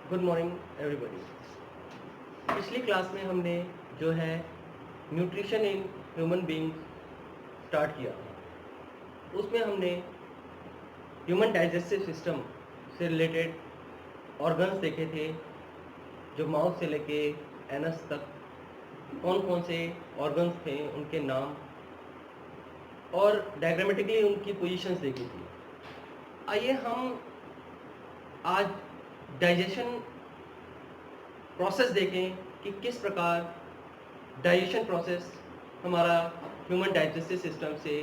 Good morning everybody. पिछली class में हमने जो है nutrition in human being start किया। उसमें हमने ह्यूमन डाइजेस्टिव सिस्टम से रिलेटेड ऑर्गन्स देखे थे, जो माउथ से लेके एनस तक कौन कौन से ऑर्गन्स थे, उनके नाम और डायग्रामेटिकली उनकी पोजीशंस देखी थी। आइए हम आज डाइजेशन प्रोसेस देखें कि किस प्रकार डाइजेशन प्रोसेस हमारा ह्यूमन डाइजेस्टिव सिस्टम से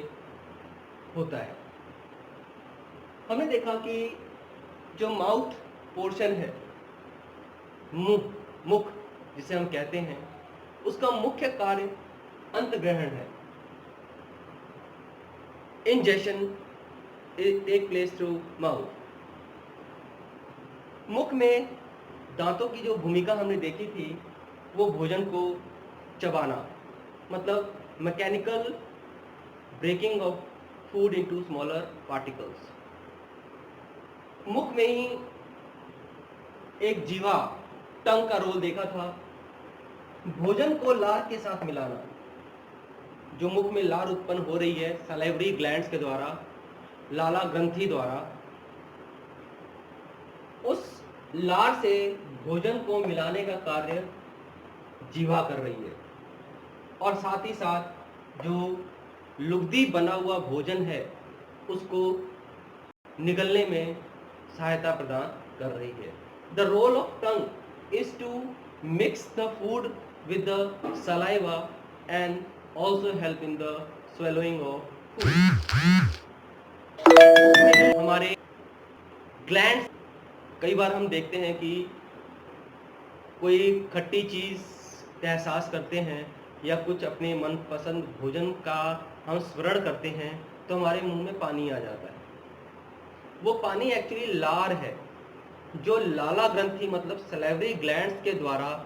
होता है। हमने देखा कि जो माउथ पोर्शन है, मुख जिसे हम कहते हैं, उसका मुख्य कार्य अंतग्रहण है। Ingestion take place through mouth. मुख में दांतों की जो भूमिका हमने देखी थी वो भोजन को चबाना, मतलब mechanical breaking of food into smaller particles. मुख में ही एक जीवा टंग का रोल देखा था, भोजन को लार के साथ मिलाना। जो मुख में लार उत्पन्न हो रही है सलाइवरी ग्लैंड्स के द्वारा, लाला ग्रंथि द्वारा, उस लार से भोजन को मिलाने का कार्य जीवा कर रही है, और साथ ही साथ जो लुगदी बना हुआ भोजन है उसको निगलने में सहायता प्रदान कर रही है। The role of tongue is to mix the food with the saliva and also help in the swallowing of food. हमारे ग्लैंड्स, कई बार हम देखते हैं कि कोई खट्टी चीज़ का एहसास करते हैं या कुछ अपने मनपसंद भोजन का हम स्मरण करते हैं तो हमारे मुंह में पानी आ जाता है। वो पानी एक्चुअली लार है, जो लाला ग्रंथि मतलब सलाइवरी ग्लैंड्स के द्वारा,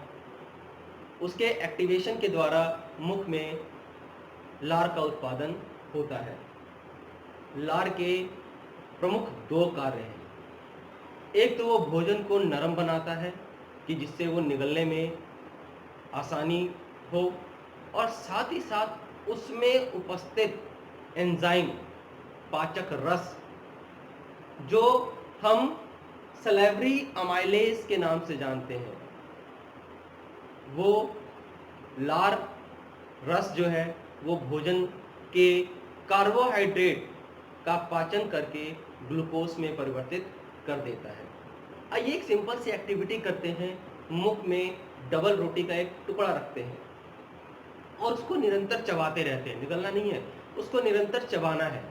उसके एक्टिवेशन के द्वारा मुख में लार का उत्पादन होता है। लार के प्रमुख दो कार्य हैं। एक तो वो भोजन को नरम बनाता है कि जिससे वो निगलने में आसानी हो, और साथ ही साथ उसमें उपस्थित एंजाइम, पाचक रस, जो हम सलाइवरी अमाइलेज के नाम से जानते हैं, वो लार रस जो है वो भोजन के कार्बोहाइड्रेट का पाचन करके ग्लूकोज में परिवर्तित कर देता है। आइए एक सिंपल सी एक्टिविटी करते हैं। मुख में डबल रोटी का एक टुकड़ा रखते हैं और उसको निरंतर चबाते रहते हैं, निगलना नहीं है, उसको निरंतर चबाना है।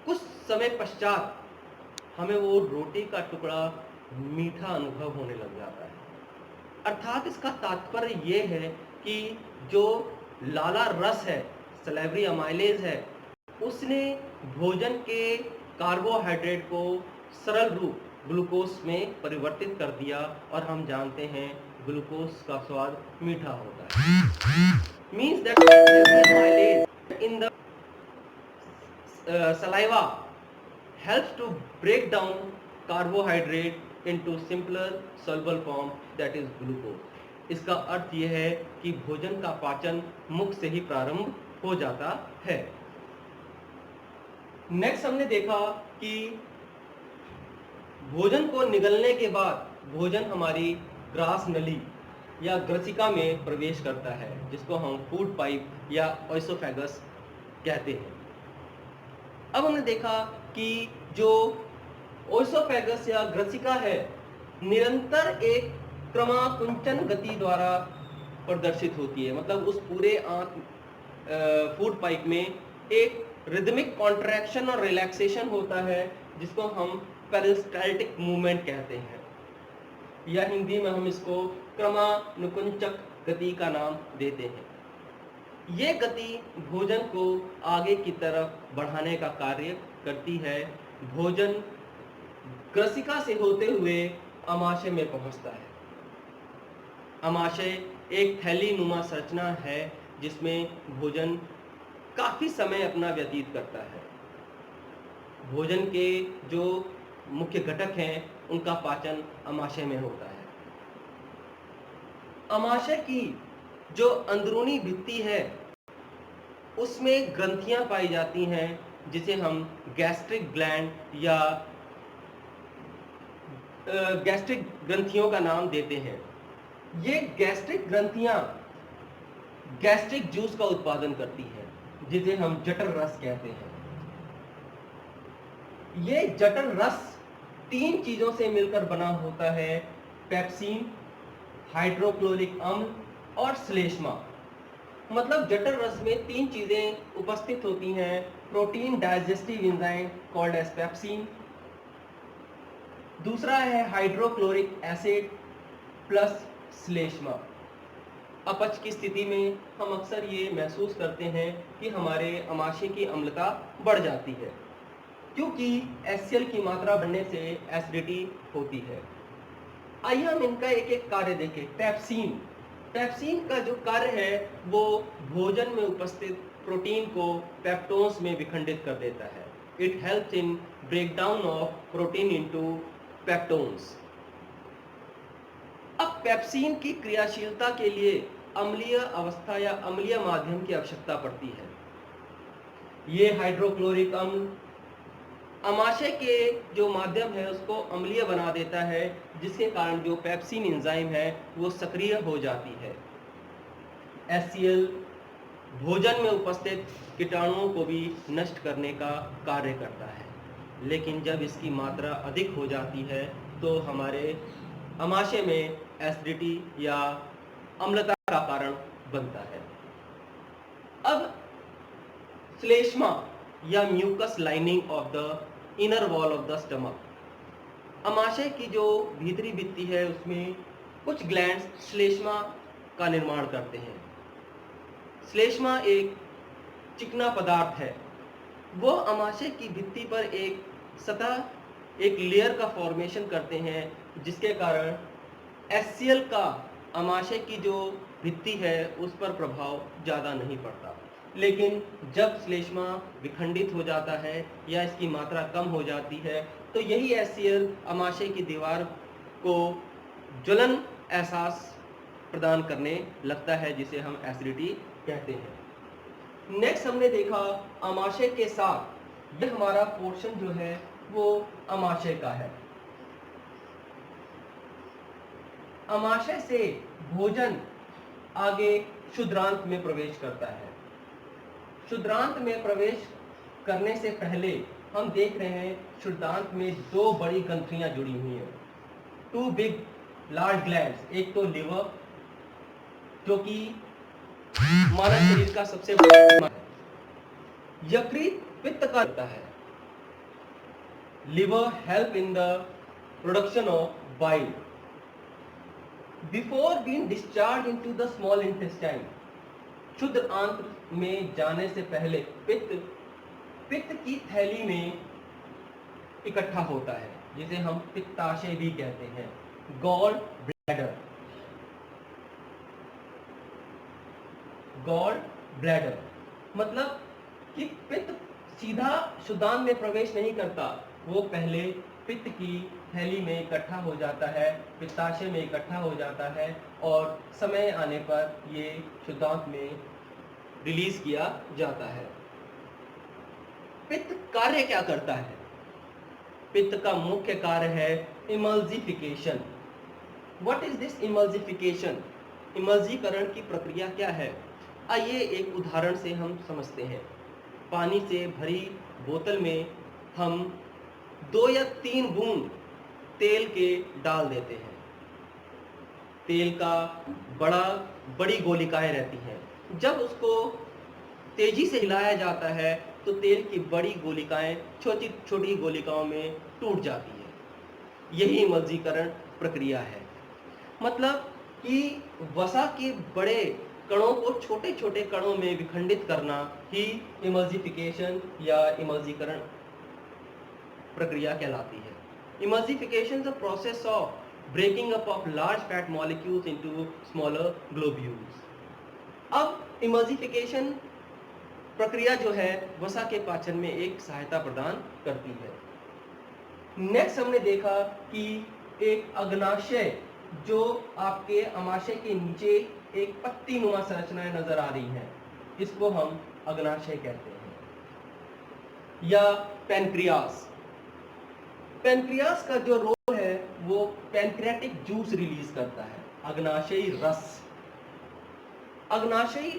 कुछ समय पश्चात हमें वो रोटी का टुकड़ा मीठा अनुभव होने लग जाता है। अर्थात इसका तात्पर्य ये है कि जो लाला रस है, सलाइवरी अमाइलेज है, उसने भोजन के कार्बोहाइड्रेट को सरल रूप ग्लूकोज में परिवर्तित कर दिया, और हम जानते हैं ग्लूकोज का स्वाद मीठा होता है। Means that amylase in the saliva helps to break down carbohydrate into simpler soluble form, that is glucose। इसका अर्थ यह है कि भोजन का पाचन मुख से ही प्रारंभ हो जाता है। नेक्स्ट हमने देखा कि भोजन को निगलने के बाद भोजन हमारी ग्रास नली या ग्रसिका में प्रवेश करता है, जिसको हम फूड पाइप या ओएसोफेगस कहते हैं। अब हमने देखा कि जो ओएसोफेगस या ग्रसिका है, निरंतर एक क्रमाकुंचन गति द्वारा प्रदर्शित होती है, मतलब उस पूरे फूड पाइप में एक रिदमिक कॉन्ट्रैक्शन और रिलैक्सेशन होता है, जिसको हम पेरिस्टाल्टिक मूवमेंट कहते हैं, या हिंदी में हम इसको क्रमानुकुंचक गति का नाम देते हैं। ये गति भोजन को आगे की तरफ बढ़ाने का कार्य करती है। भोजन ग्रसिका से होते हुए अमाशय में पहुंचता है। अमाशय एक थैली नुमा संरचना है जिसमें भोजन काफ़ी समय अपना व्यतीत करता है। भोजन के जो मुख्य घटक हैं उनका पाचन अमाशय में होता है। अमाशय की जो अंदरूनी भित्ति है उसमें ग्रंथियां पाई जाती हैं जिसे हम गैस्ट्रिक ग्लैंड या गैस्ट्रिक ग्रंथियों का नाम देते हैं। ये गैस्ट्रिक ग्रंथियां गैस्ट्रिक जूस का उत्पादन करती हैं जिसे हम जठर रस कहते हैं। ये जठर रस 3 चीजों से मिलकर बना होता है, पेप्सिन, हाइड्रोक्लोरिक अम्ल और श्लेष्मा। मतलब जठर रस में 3 चीजें उपस्थित होती हैं, protein digestive enzyme called as pepsin, दूसरा है हाइड्रोक्लोरिक एसिड प्लस श्लेष्मा। अपच की स्थिति में हम अक्सर ये महसूस करते हैं कि हमारे अमाशय की अम्लता बढ़ जाती है क्योंकि HCl की मात्रा बढ़ने से एसिडिटी होती है। आइए हम इनका एक एक कार्य देखें। पेप्सिन का जो कार्य है वो भोजन में उपस्थित प्रोटीन को पेप्टोन्स में विखंडित कर देता है। It helps in breakdown of protein into peptones. अब पेप्सिन की क्रियाशीलता के लिए अम्लीय अवस्था या अम्लीय माध्यम की आवश्यकता पड़ती है। ये हाइड्रोक्लोरिक अम्ल अमाशय के जो माध्यम है उसको अम्लीय बना देता है, जिसके कारण जो पेप्सिन एंजाइम है वो सक्रिय हो जाती है। HCl भोजन में उपस्थित कीटाणुओं को भी नष्ट करने का कार्य करता है, लेकिन जब इसकी मात्रा अधिक हो जाती है तो हमारे अमाशय में एसिडिटी या अम्लता का कारण बनता है। अब श्लेष्मा या mucus lining of the inner wall of the stomach, अमाशय की जो भीतरी भित्ति है उसमें कुछ ग्लैंड्स श्लेष्मा का निर्माण करते हैं। श्लेष्मा एक चिकना पदार्थ है, वो अमाशय की भित्ति पर एक सतह, एक लेयर का फॉर्मेशन करते हैं, जिसके कारण HCl का अमाशय की जो भित्ति है उस पर प्रभाव ज़्यादा नहीं पड़ता। लेकिन जब श्लेष्मा विखंडित हो जाता है या इसकी मात्रा कम हो जाती है तो यही HCl अमाशय की दीवार को ज्वलन एहसास प्रदान करने लगता है, जिसे हम एसिडिटी कहते हैं। नेक्स्ट हमने देखा अमाशय के साथ, यह हमारा पोर्शन जो है वो अमाशय का है। अमाशय से भोजन आगे क्षुद्रांत में प्रवेश करता है। क्षुद्रांत में प्रवेश करने से पहले हम देख रहे हैं क्षुद्रांत में 2 बड़ी ग्रंथियां जुड़ी हुई हैं, 2 बिग लार्ज ग्लैंड्स। एक तो लिवर जो कि मानव शरीर का सबसे बड़ा है, यकृत पित्त का होता है। Liver help in the production of bile before being discharge into the small intestine. क्षुद्र आंत्र में जाने से पहले पित्त की थैली में इकट्ठा होता है, जिसे हम पित्ताशय भी कहते हैं, गॉल ब्लैडर। मतलब कि पित्त सीधा क्षुद्रांत में प्रवेश नहीं करता, वो पहले पित्त की थैली में इकट्ठा हो जाता है, पित्ताशय में इकट्ठा हो जाता है और समय आने पर ये क्षुद्रांत में रिलीज किया जाता है। पित्त कार्य क्या करता है? पित्त का मुख्य कार्य है emulsification. What is this emulsification? इमल्सीकरण की प्रक्रिया क्या है? आइए एक उदाहरण से हम समझते हैं। पानी से भरी बोतल में हम 2 या 3 बूंद तेल के डाल देते हैं। तेल का बड़ी गोलिकाएं रहती हैं। जब उसको तेजी से हिलाया जाता है तो तेल की बड़ी गोलिकाएं छोटी छोटी गोलिकाओं में टूट जाती है। यही इमल्सीकरण प्रक्रिया है। मतलब कि वसा के बड़े कणों को छोटे छोटे कणों में विखंडित करना ही इमल्सिफिकेशन या इमल्सीकरण प्रक्रिया कहलाती है। Emulsification is a process of breaking up of large fat molecules into smaller globules. अब इमल्सिफिकेशन प्रक्रिया जो है वसा के पाचन में एक सहायता प्रदान करती है। नेक्स्ट हमने देखा कि एक अग्नाशय जो आपके अमाशय के नीचे एक पत्ती नुमा संरचनाएं नजर आ रही हैं, इसको हम अग्नाशय कहते हैं। या पैनक्रियास, पैनक्रियास का जो रोल है वो पैनक्रियाटिक जूस रिलीज करता है। अग्नाशयी रस, अग्नाशयी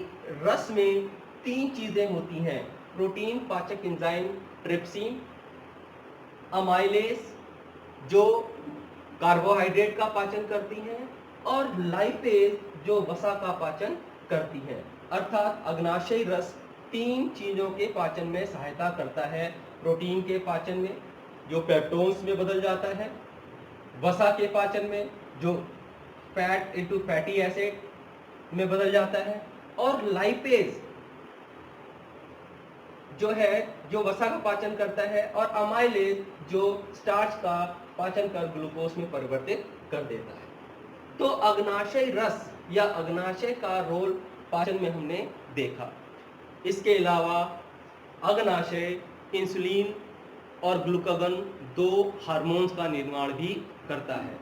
रस में 3 चीजें होती हैं, प्रोटीन पाचक एंजाइम ट्रिप्सिन, अमाइलेज जो कार्बोहाइड्रेट का पाचन करती हैं, और लाइपेज जो वसा का पाचन करती हैं। अर्थात अग्नाशयी रस 3 चीजों के पाचन में सहायता करता है। प्रोटीन के पाचन में जो पेप्टोन्स में बदल जाता है, वसा के पाचन में जो फैट इनटू फैटी एसिड में बदल जाता है, और लाइपेज जो है जो वसा का पाचन करता है, और अमाइलेज जो स्टार्च का पाचन कर ग्लूकोज में परिवर्तित कर देता है। तो अग्नाशय रस या अग्नाशय का रोल पाचन में हमने देखा। इसके अलावा अग्नाशय इंसुलिन और ग्लूकागन 2 हार्मोन्स का निर्माण भी करता है।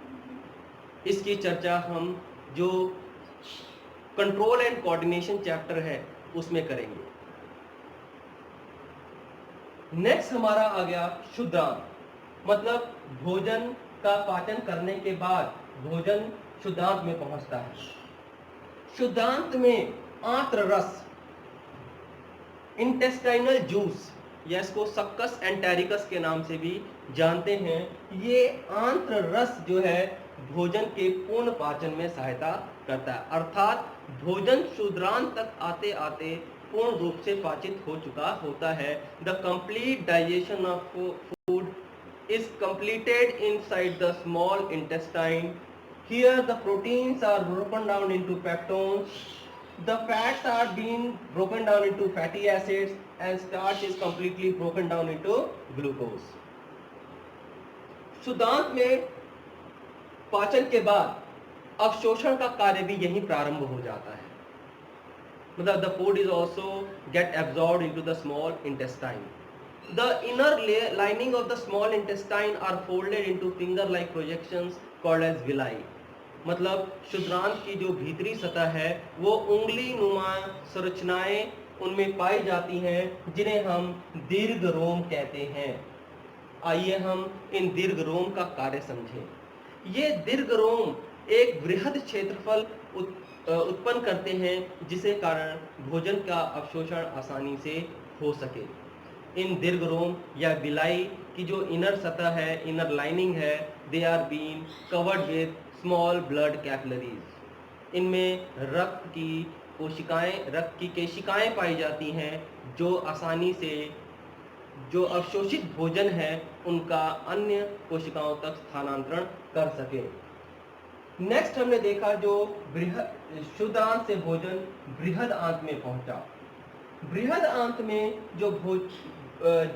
इसकी चर्चा हम जो कंट्रोल एंड कोऑर्डिनेशन चैप्टर है उसमें करेंगे। नेक्स्ट हमारा आ गया शुद्धांत, मतलब भोजन का पाचन करने के बाद भोजन शुद्धांत में पहुंचता है। शुद्धांत में आंत्र रस, इंटेस्टाइनल जूस या इसको सक्कस एंटेरिकस के नाम से भी जानते हैं, ये आंत्र रस जो है भोजन के पूर्ण पाचन में सहायता करता है। अर्थात भोजन शुद्धांत तक आते आते पूर्ण रूप से पाचित हो चुका होता है। The complete digestion of food is completed inside the small intestine. Here the proteins are broken down into peptones, the fats are being broken down into fatty acids, and starch is completely broken down into glucose. शुद्धांत में पाचन के बाद अवशोषण का कार्य भी यहीं प्रारंभ हो जाता है। मतलब the food is also get absorbed into the small intestine. The inner lining of the small intestine are folded into finger-like projections called as villi. मतलब शुद्धांत की जो भीतरी सतह है वो उंगली नुमा संरचनाएं उनमें पाई जाती हैं, जिन्हें हम दीर्घ रोम कहते हैं। आइए हम इन दीर्घ रोम का कार्य समझें। ये दीर्घ रोम एक बृहद क्षेत्रफल उत्पन्न करते हैं, जिसे कारण भोजन का अवशोषण आसानी से हो सके। इन दीर्घ रोम या विलाई की जो इनर सतह है, इनर लाइनिंग है, they are been covered with small blood capillaries. इनमें रक्त की केशिकाएं पाई जाती हैं, जो आसानी से जो अवशोषित भोजन है उनका अन्य कोशिकाओं तक स्थानांतरण कर सके। नेक्स्ट हमने देखा जो शुद्ध आंत से भोजन बृहद आंत में पहुंचा। बृहद आंत में जो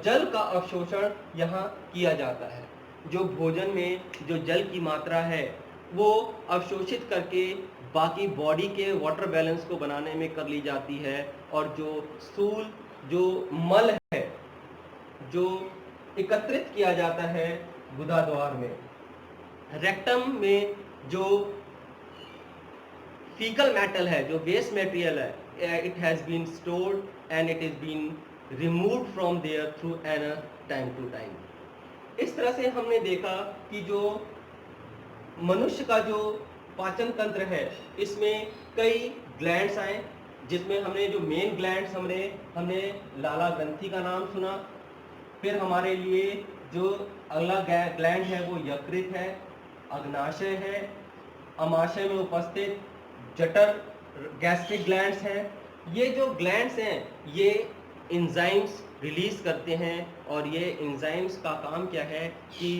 जल का अवशोषण यहाँ किया जाता है। जो भोजन में जो जल की मात्रा है वो अवशोषित करके बाकी बॉडी के वाटर बैलेंस को बनाने में कर ली जाती है, और जो स्थूल जो मल है जो एकत्रित किया जाता है गुदाद्वार में। रेक्टम में जो फीकल मेटल है, जो वेस्ट मटेरियल है, it has been stored and it is been removed from there through anal time to time. इस तरह से हमने देखा कि जो मनुष्य का जो पाचन तंत्र है इसमें कई ग्लैंड्स आए, जिसमें हमने जो मेन ग्लैंड्स हमने लाला ग्रंथि का नाम सुना। फिर हमारे लिए जो अगला ग्लैंड है वो यकृत है, अग्नाशय है, अमाशय में उपस्थित जठर गैस्ट्रिक ग्लैंड्स हैं। ये जो ग्लैंड्स हैं ये एंजाइम्स रिलीज करते हैं, और ये एंजाइम्स का काम क्या है कि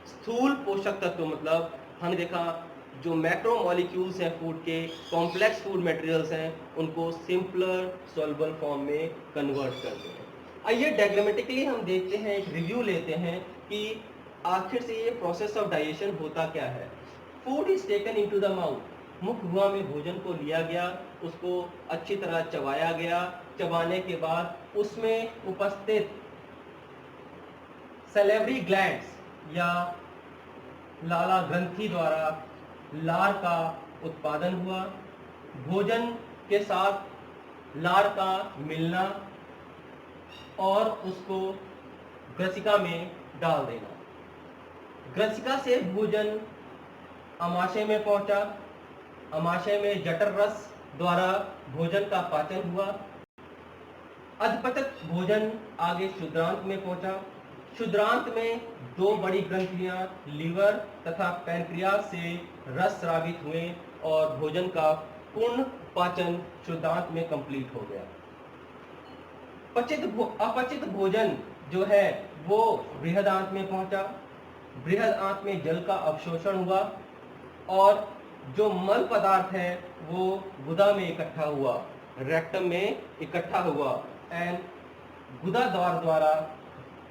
स्थूल पोषक तत्व, मतलब हमने देखा जो मैक्रो मॉलिक्यूल्स हैं फूड के, कॉम्प्लेक्स फूड मटेरियल्स हैं, उनको सिंपलर सॉल्युबल फॉर्म में कन्वर्ट करते हैं। आइए डायग्रामेटिकली हम देखते हैं, एक रिव्यू लेते हैं कि आखिर से ये प्रोसेस ऑफ डाइजेशन होता क्या है। Food is taken into the mouth, मुख गुहा में भोजन को लिया गया, उसको अच्छी तरह चबाया गया। चबाने के बाद उसमें उपस्थित सैलिवरी ग्लैंड्स या लाला ग्रंथि द्वारा लार का उत्पादन हुआ। भोजन के साथ लार का मिलना और उसको ग्रसिका में डाल देना। ग्रसिका से भोजन अमाशय में पहुंचा। अमाशय में जठर रस द्वारा भोजन का पाचन हुआ। अधपचक भोजन आगे क्षुद्रांत में पहुंचा। क्षुद्रांत में दो बड़ी ग्रंथियां लीवर तथा पैनक्रियास से रस स्रावित हुए और भोजन का पूर्ण पाचन क्षुद्रांत में कंप्लीट हो गया। अपचित भोजन जो है वो बृहदांत में पहुंचा। बृहदांत में जल का अवशोषण हुआ और जो मल पदार्थ है वो गुदा में इकट्ठा हुआ, रेक्टम में इकट्ठा हुआ एंड गुदा द्वारा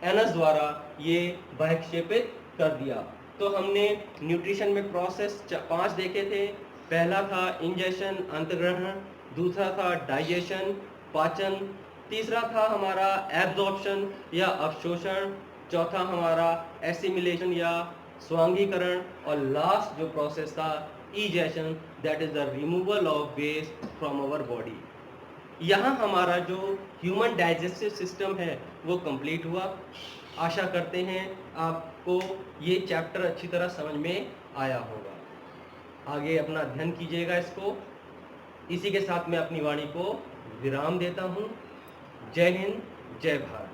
एनस द्वारा ये बहिक्षेपित कर दिया। तो हमने न्यूट्रिशन में प्रोसेस 5 देखे थे। पहला था इंजेशन अंतग्रहण, दूसरा था डाइजेशन पाचन, तीसरा था हमारा एब्जॉर्प्शन या अवशोषण, चौथा हमारा एसिमिलेशन या स्वांगीकरण और लास्ट जो प्रोसेस था egestion, that is the removal of waste from our body. यहाँ हमारा जो ह्यूमन डाइजेस्टिव सिस्टम है वो कंप्लीट हुआ। आशा करते हैं आपको ये चैप्टर अच्छी तरह समझ में आया होगा। आगे अपना अध्ययन कीजिएगा इसको। इसी के साथ मैं अपनी वाणी को विराम देता हूँ। जय हिंद, जय भारत।